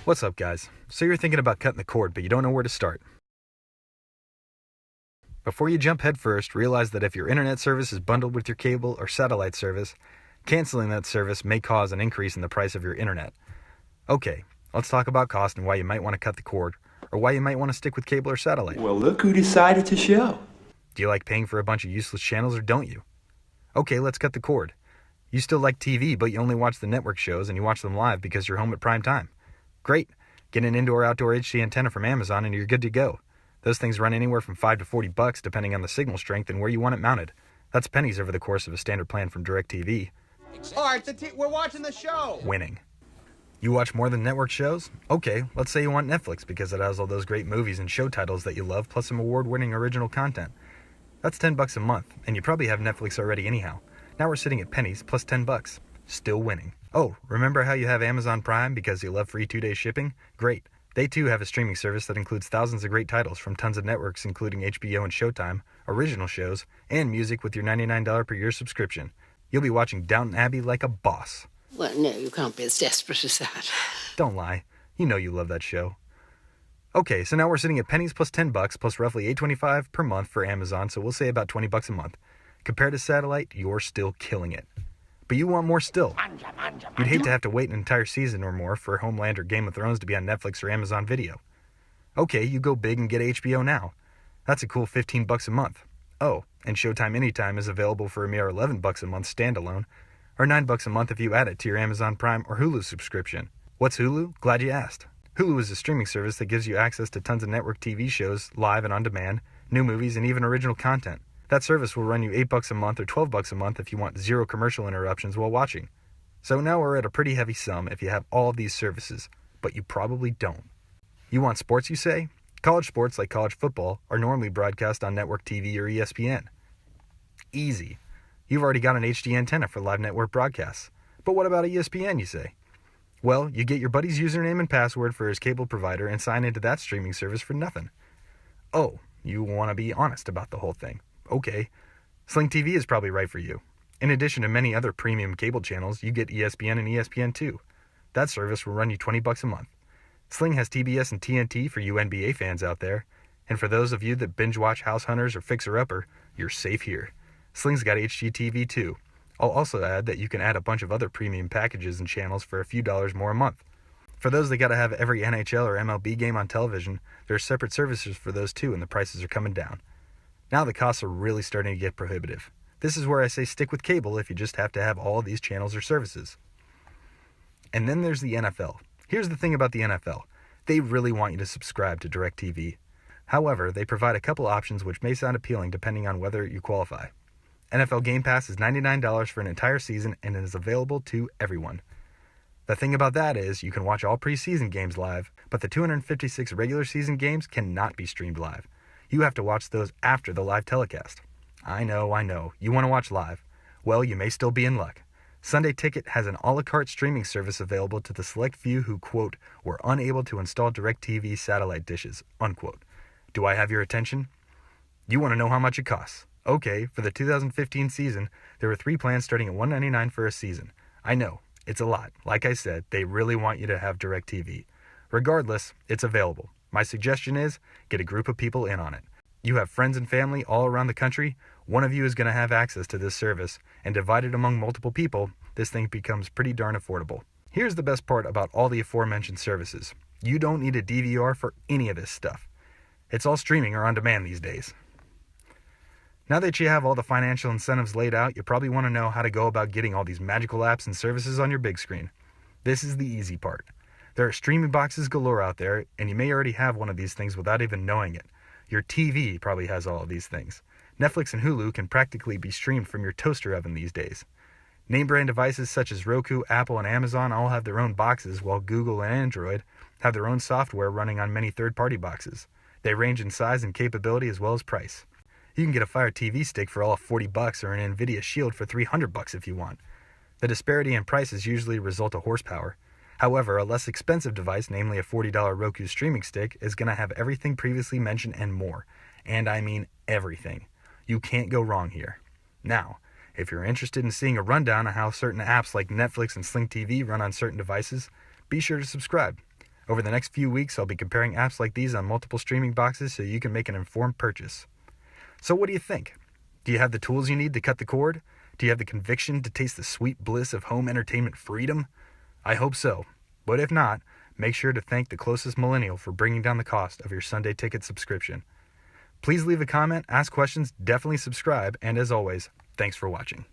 What's up, guys? So you're thinking about cutting the cord, but you don't know where to start. Before you jump headfirst, realize that if your internet service is bundled with your cable or satellite service, canceling that service may cause an increase in the price of your internet. Okay, let's talk about cost and why you might want to cut the cord, or why you might want to stick with cable or satellite. Well, look who decided to show. Do you like paying for a bunch of useless channels, or don't you? Okay, let's cut the cord. You still like TV, but you only watch the network shows and you watch them live because you're home at prime time. Great. Get an indoor-outdoor HD antenna from Amazon and you're good to go. Those things run anywhere from $5 to $40 depending on the signal strength and where you want it mounted. That's pennies over the course of a standard plan from DirecTV. Alright, we're watching the show! Winning. You watch more than network shows? Okay, let's say you want Netflix because it has all those great movies and show titles that you love plus some award-winning original content. That's $10 a month, and you probably have Netflix already anyhow. Now we're sitting at pennies plus $10. Still winning. Oh, remember how you have Amazon Prime because you love free 2-day shipping? Great. They too have a streaming service that includes thousands of great titles from tons of networks including HBO and Showtime, original shows, and music with your $99 per year subscription. You'll be watching Downton Abbey like a boss. Well, no, you can't be as desperate as that. Don't lie. You know you love that show. Okay, so now we're sitting at pennies plus $10 plus roughly $8.25 per month for Amazon, so we'll say about $20 a month. Compared to satellite, you're still killing it. But you want more still. You'd hate to have to wait an entire season or more for Homeland or Game of Thrones to be on Netflix or Amazon Video. Okay, you go big and get HBO Now. That's a cool $15 a month. Oh, and Showtime Anytime is available for a mere $11 a month standalone, or $9 a month if you add it to your Amazon Prime or Hulu subscription. What's Hulu? Glad you asked. Hulu is a streaming service that gives you access to tons of network TV shows, live and on demand, new movies, and even original content. That service will run you $8 a month or $12 a month if you want zero commercial interruptions while watching. So now we're at a pretty heavy sum if you have all of these services, but you probably don't. You want sports, you say? College sports like college football are normally broadcast on network TV or ESPN. Easy. You've already got an HD antenna for live network broadcasts. But what about ESPN, you say? Well, you get your buddy's username and password for his cable provider and sign into that streaming service for nothing. Oh, you want to be honest about the whole thing. Okay, Sling TV is probably right for you. In addition to many other premium cable channels, you get ESPN and ESPN2. That service will run you $20 a month. Sling has TBS and TNT for you NBA fans out there. And for those of you that binge watch House Hunters or Fixer Upper, you're safe here. Sling's got HGTV too. I'll also add that you can add a bunch of other premium packages and channels for a few dollars more a month. For those that gotta have every NHL or MLB game on television, there are separate services for those too, and the prices are coming down. Now the costs are really starting to get prohibitive. This is where I say stick with cable if you just have to have all these channels or services. And then there's the NFL. Here's the thing about the NFL. They really want you to subscribe to DirecTV. However, they provide a couple options which may sound appealing depending on whether you qualify. NFL Game Pass is $99 for an entire season and it is available to everyone. The thing about that is you can watch all preseason games live, but the 256 regular season games cannot be streamed live. You have to watch those after the live telecast. I know. You want to watch live. Well, you may still be in luck. Sunday Ticket has an a la carte streaming service available to the select few who, quote, were unable to install DirecTV satellite dishes, unquote. Do I have your attention? You want to know how much it costs. Okay, for the 2015 season, there were 3 plans starting at $199 for a season. I know, it's a lot. Like I said, they really want you to have DirecTV. Regardless, it's available. My suggestion is, get a group of people in on it. You have friends and family all around the country, one of you is going to have access to this service, and divided among multiple people, this thing becomes pretty darn affordable. Here's the best part about all the aforementioned services. You don't need a DVR for any of this stuff. It's all streaming or on demand these days. Now that you have all the financial incentives laid out, you probably want to know how to go about getting all these magical apps and services on your big screen. This is the easy part. There are streaming boxes galore out there, and you may already have one of these things without even knowing it. Your TV probably has all of these things. Netflix and Hulu can practically be streamed from your toaster oven these days. Name brand devices such as Roku, Apple, and Amazon all have their own boxes, while Google and Android have their own software running on many third-party boxes. They range in size and capability as well as price. You can get a Fire TV stick for all of $40 or an Nvidia Shield for $300 if you want. The disparity in prices usually result of horsepower. However, a less expensive device, namely a $40 Roku streaming stick, is going to have everything previously mentioned and more. And I mean everything. You can't go wrong here. Now, if you're interested in seeing a rundown on how certain apps like Netflix and Sling TV run on certain devices, be sure to subscribe. Over the next few weeks, I'll be comparing apps like these on multiple streaming boxes so you can make an informed purchase. So what do you think? Do you have the tools you need to cut the cord? Do you have the conviction to taste the sweet bliss of home entertainment freedom? I hope so. But if not, make sure to thank the closest millennial for bringing down the cost of your Sunday ticket subscription. Please leave a comment, ask questions, definitely subscribe, and as always, thanks for watching.